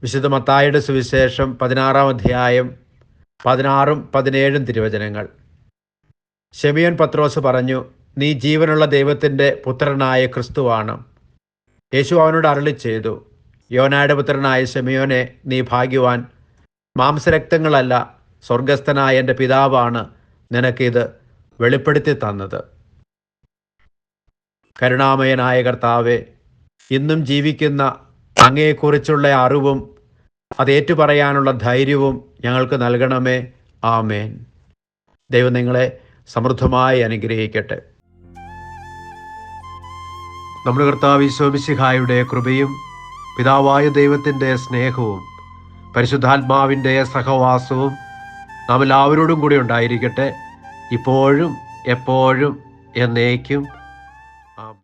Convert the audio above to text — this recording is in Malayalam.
വിശുദ്ധ മത്തായിയുടെ സുവിശേഷം 16-ാം അധ്യായം 16-17 തിരുവചനങ്ങൾ. ശിമയോൻ പത്രോസ് പറഞ്ഞു, നീ ജീവനുള്ള ദൈവത്തിൻ്റെ പുത്രനായ ക്രിസ്തുവാണ്. യേശു അവനോട് അരുളി ചെയ്തു, യോനായുടെ പുത്രനായ ശിമയോനെ, നീ ഭാഗ്യവാൻ. മാംസരക്തങ്ങളല്ല, സ്വർഗസ്ഥനായ എൻ്റെ പിതാവാണ് നിനക്കിത് വെളിപ്പെടുത്തി തന്നത്. കരുണാമയനായ കർത്താവേ, ഇന്നും ജീവിക്കുന്ന അങ്ങയെക്കുറിച്ചുള്ള അറിവും അത് ഏറ്റുപറയാനുള്ള ധൈര്യവും ഞങ്ങൾക്ക് നൽകണമേ. ആമേൻ. ദൈവം നിങ്ങളെ സമൃദ്ധമായി അനുഗ്രഹിക്കട്ടെ. നമ്മുടെ കർത്താവ് ഈശോ മിശിഹായുടെ കൃപയും പിതാവായ ദൈവത്തിൻ്റെ സ്നേഹവും പരിശുദ്ധാത്മാവിൻ്റെ സഹവാസവും നാം എല്ലാവരോടും കൂടി ഉണ്ടായിരിക്കട്ടെ, ഇപ്പോഴും എപ്പോഴും എന്നേക്കും.